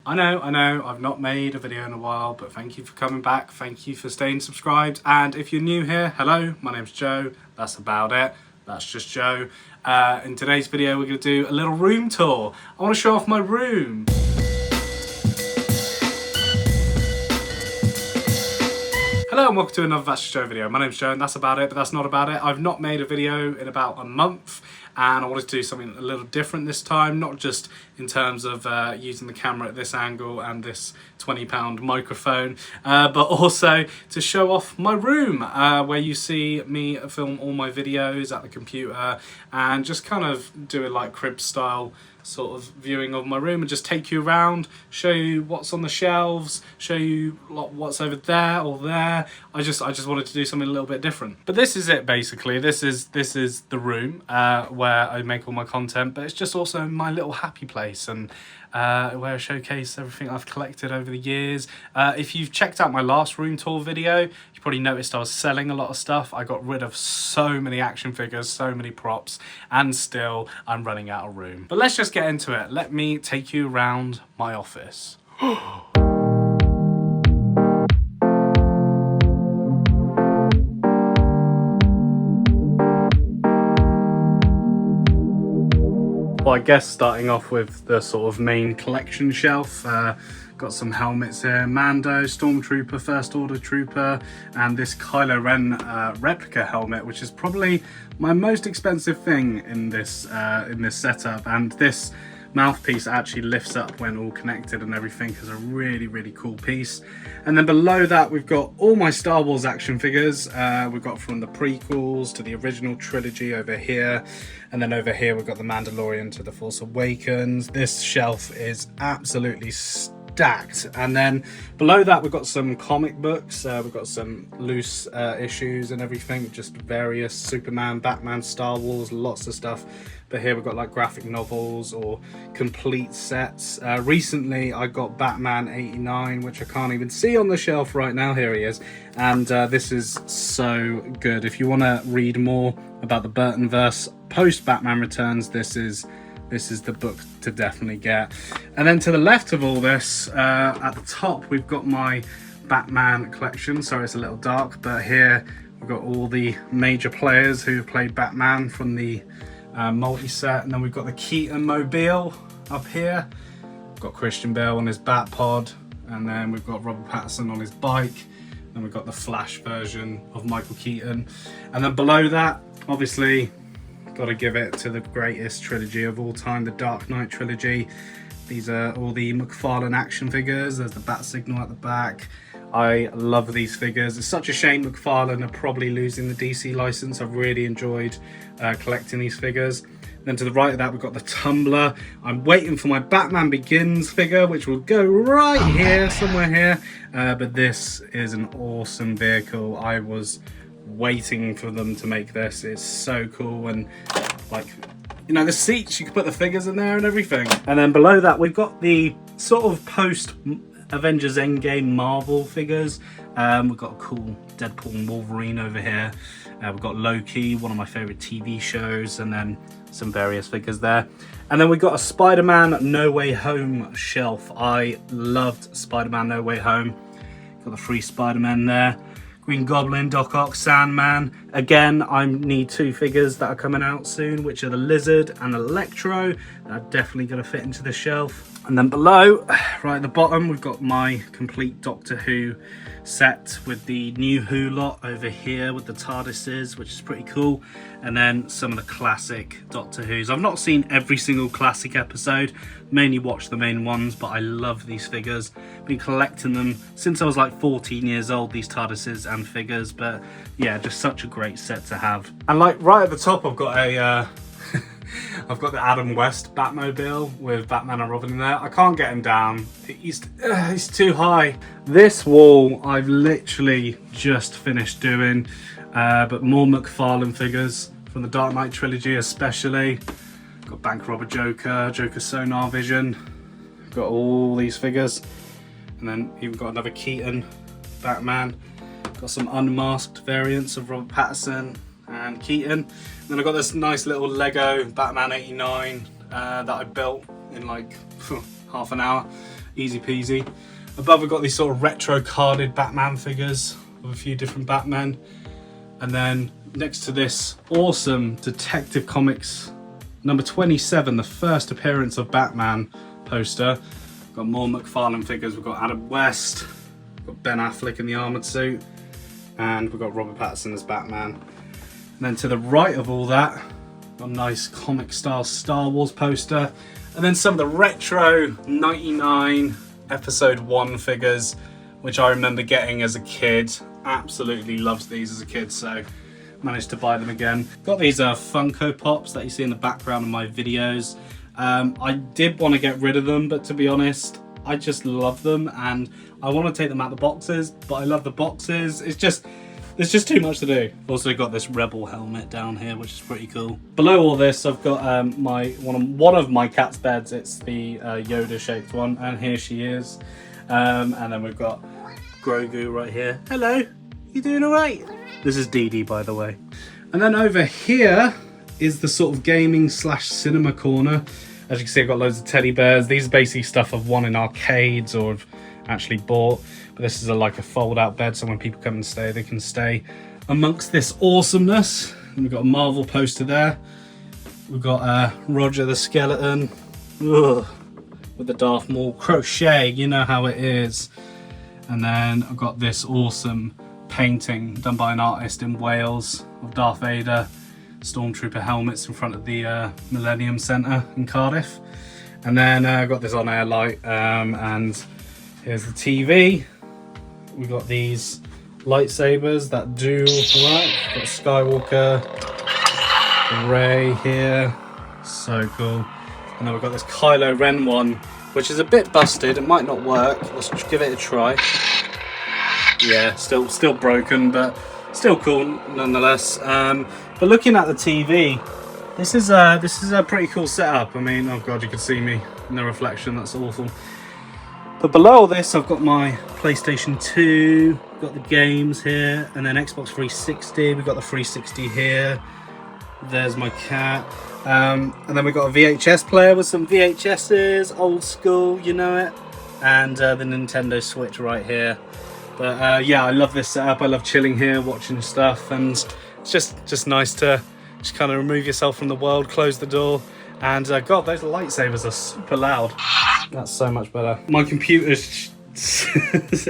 I know, I've not made a video in a while, but thank you for coming back. Thank you for staying subscribed. And if you're new here, hello, my name's Joe. That's about it. That's just Joe. In today's video, we're going to do a little room tour. I want to show off my room. Hello and welcome to another That's Just Joe video. My name's Joe and that's about it, but that's not about it. I've not made a video in about a month and I wanted to do something a little different this time, not just in terms of using the camera at this angle and this £20 microphone, but also to show off my room where you see me film all my videos at the computer and just kind of do it like crib style sort of viewing of my room and just take you around, show you what's on the shelves, show you what's over there or there. I just wanted to do something a little bit different. But this is it basically. This is the room where I make all my content, but it's just also my little happy place and where I showcase everything I've collected over the years. If you've checked out my last room tour video, you probably noticed I was selling a lot of stuff. I got rid of so many action figures, so many props, and still I'm running out of room. But let's just get into it. Let me take you around my office. Well, I guess starting off with the sort of main collection shelf, got some helmets here, Mando, Stormtrooper, First Order Trooper, and this Kylo Ren replica helmet, which is probably my most expensive thing in this setup. And this mouthpiece actually lifts up when all connected and everything is a really cool piece. And then below that we've got all my Star Wars action figures. We've got from the prequels to the original trilogy over here, and then over here we've got the Mandalorian to the Force Awakens. This shelf is absolutely stacked. And then below that we've got some comic books, we've got some loose issues and everything, just various Superman, Batman, Star Wars, lots of stuff. But here we've got like graphic novels or complete sets. Recently I got Batman 89, which I can't even see on the shelf right now. Here he is. And this is so good. If you want to read more about the Burtonverse post Batman Returns, this is the book to definitely get. And then to the left of all this, at the top, we've got my Batman collection. Sorry, it's a little dark, but here we've got all the major players who have played Batman from the multi-set. And then we've got the Keaton Mobile up here. We've got Christian Bale on his Batpod, and then we've got Robert Pattinson on his bike. Then we've got the Flash version of Michael Keaton. And then below that, obviously, got to give it to the greatest trilogy of all time, the Dark Knight trilogy. These are all the McFarlane action figures. There's the Bat Signal at the back. I love these figures. It's such a shame McFarlane are probably losing the DC license. I've really enjoyed collecting these figures. Then to the right of that, we've got the Tumbler. I'm waiting for my Batman Begins figure, which will go right here, somewhere here. But this is an awesome vehicle. I was waiting for them to make this. It's so cool, and like, you know, the seats, you can put the figures in there and everything. And then below that we've got the sort of post Avengers Endgame Marvel figures. We've got a cool Deadpool and Wolverine over here. We've got Loki, one of my favorite TV shows, and then some various figures there. And then we've got a Spider-Man No Way Home shelf. I loved Spider-Man No Way Home. Got the 3 Spider-Man there. Green Goblin, Doc Ock, Sandman. Again, I need 2 figures that are coming out soon, which are the Lizard and Electro. They're definitely going to fit into the shelf. And then below, right at the bottom, we've got my complete Doctor Who set with the new Who lot over here with the TARDISes, which is pretty cool. And then some of the classic Doctor Who's. I've not seen every single classic episode, mainly watched the main ones, but I love these figures. Been collecting them since I was like 14 years old, these TARDISes and figures. But yeah, just such a great set to have. And like right at the top, I've got a I've got the Adam West Batmobile with Batman and Robin in there. I can't get him down. He's too high. This wall I've literally just finished doing, but more McFarlane figures from the Dark Knight trilogy especially. Got Bank Robber Joker, Joker Sonar Vision. Got all these figures. And then even got another Keaton Batman. Got some unmasked variants of Robert Pattinson and Keaton. And then I've got this nice little Lego Batman 89 that I built in like half an hour. easy peasy. Above we've got these sort of retro carded Batman figures of a few different Batmen. And then next to this awesome Detective Comics number 27, the first appearance of Batman poster. We've got more McFarlane figures. We've got Adam West, we've got Ben Affleck in the armoured suit, and we've got Robert Pattinson as Batman. And then to the right of all that, got a nice comic style Star Wars poster. And then some of the retro 99 episode 1 figures, which I remember getting as a kid. Absolutely loved these as a kid, so managed to buy them again. Got these Funko Pops that you see in the background of my videos. I did want to get rid of them, but to be honest, I just love them and I want to take them out of the boxes, but I love the boxes. There's just too much to do. Also got this Rebel helmet down here, which is pretty cool. Below all this, I've got one of my cat's beds. It's the Yoda shaped one, and here she is. And then we've got Grogu right here. Hello, you doing all right? This is Dee Dee, by the way. And then over here is the sort of gaming / cinema corner. As you can see, I've got loads of teddy bears. These are basically stuff I've won in arcades or have actually bought. But this is like a fold-out bed, so when people come and stay, they can stay amongst this awesomeness. And we've got a Marvel poster there. We've got Roger the Skeleton. Ugh, with the Darth Maul crochet, you know how it is. And then I've got this awesome painting done by an artist in Wales of Darth Vader, Stormtrooper helmets in front of the Millennium Centre in Cardiff. And then I've got this on-air light, and here's the TV. We've got these lightsabers that do work. Got Skywalker, Rey here, so cool. And then we've got this Kylo Ren one, which is a bit busted. It might not work. Let's give it a try. Yeah, still broken, but still cool nonetheless. But looking at the TV, this is a pretty cool setup. I mean, oh god, you can see me in the reflection. That's awful. But below this, I've got my PlayStation 2, got the games here, and then Xbox 360. We've got the 360 here. There's my cat. And then we've got a VHS player with some VHSs, old school, you know it. And the Nintendo Switch right here. But yeah, I love this setup. I love chilling here, watching stuff, and it's just nice to just kind of remove yourself from the world, close the door, and god, those lightsabers are super loud. That's so much better. My computer's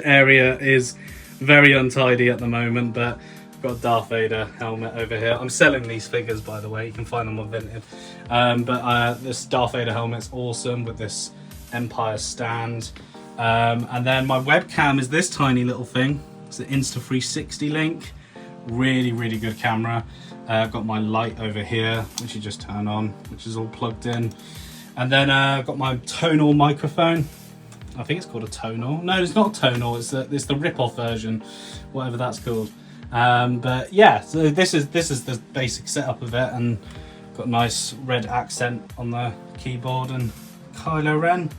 area is very untidy at the moment, but I've got a Darth Vader helmet over here. I'm selling these figures, by the way. You can find them on Vinted. But this Darth Vader helmet's awesome with this Empire stand. And then my webcam is this tiny little thing. It's the Insta360 link. Really, really good camera. I've got my light over here, which you just turn on, which is all plugged in. And then I've got my tonal microphone. I think it's called a tonal. No, it's not tonal. It's the rip-off version, whatever that's called. But yeah, so this is the basic setup of it, and got a nice red accent on the keyboard and Kylo Ren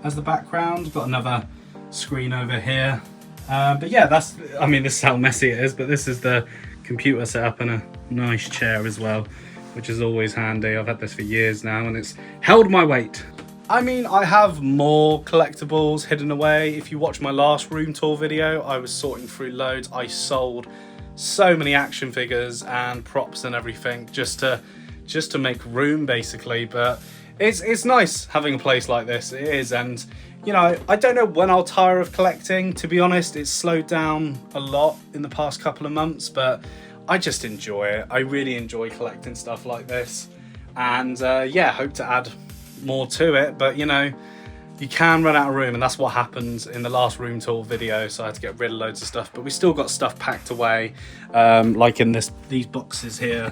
as the background. Got another screen over here. But yeah, this is how messy it is, but this is the computer setup and a nice chair as well, which is always handy. I've had this for years now and it's held my weight. I mean, I have more collectibles hidden away. If you watch my last room tour video, I was sorting through loads. I sold so many action figures and props and everything just to make room, basically. But it's nice having a place like this. It is. And you know, I don't know when I'll tire of collecting. To be honest, it's slowed down a lot in the past couple of months, but I just enjoy it. I really enjoy collecting stuff like this. And yeah, hope to add more to it, but you know, you can run out of room, and that's what happened in the last room tour video, so I had to get rid of loads of stuff, but we still got stuff packed away, like in these boxes here.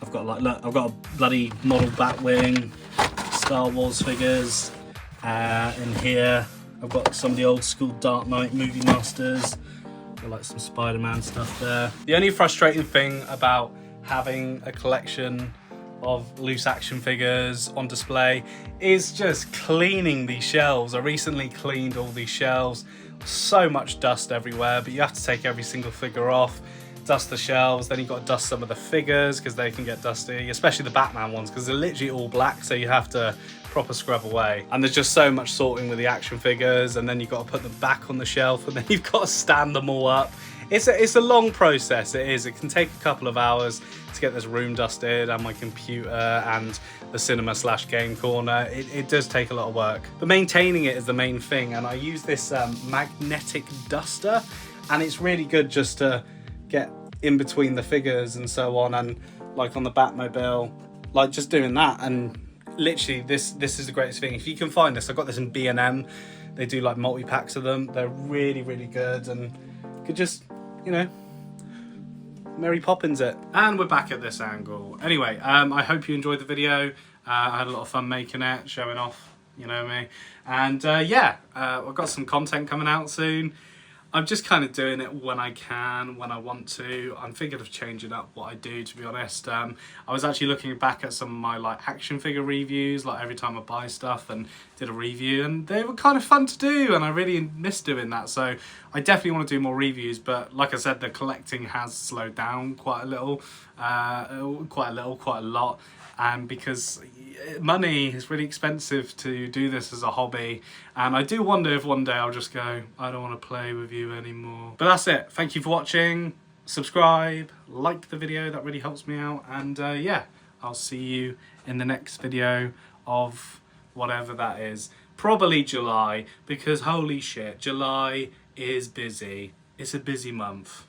I've got I've got a bloody model Batwing, Star Wars figures. In here I've got some of the old school Dark Knight movie masters. Got like some Spider-Man stuff there. The only frustrating thing about having a collection of loose action figures on display is just cleaning these shelves. I recently cleaned all these shelves. So much dust everywhere, but you have to take every single figure off, dust the shelves, then you've got to dust some of the figures because they can get dusty, especially the Batman ones because they're literally all black, so you have to proper scrub away. And there's just so much sorting with the action figures, and then you've got to put them back on the shelf, and then you've got to stand them all up. It's a long process, it is. It can take a couple of hours to get this room dusted, and my computer and the cinema/game corner. It does take a lot of work. But maintaining it is the main thing, and I use this magnetic duster, and it's really good just to get in between the figures and so on, and like on the Batmobile, like just doing that. And literally this is the greatest thing. If you can find this, I got this in B&M. They do like multi-packs of them. They're really, really good, and could just, you know, Mary Poppins it. And we're back at this angle. Anyway, I hope you enjoyed the video. I had a lot of fun making it, showing off, you know me. And yeah, I've got some content coming out soon. I'm just kind of doing it when I can, when I want to. I'm thinking of changing up what I do, to be honest. I was actually looking back at some of my like action figure reviews, like every time I buy stuff, and did a review, and they were kind of fun to do, and I really miss doing that. So I definitely want to do more reviews, but like I said, the collecting has slowed down quite a lot. And because money is really expensive to do this as a hobby, and I do wonder if one day I'll just go, I don't want to play with you anymore. But that's it. Thank you for watching. Subscribe, like the video, that really helps me out. And yeah, I'll see you in the next video of whatever that is. Probably July, because holy shit, July is busy. It's a busy month.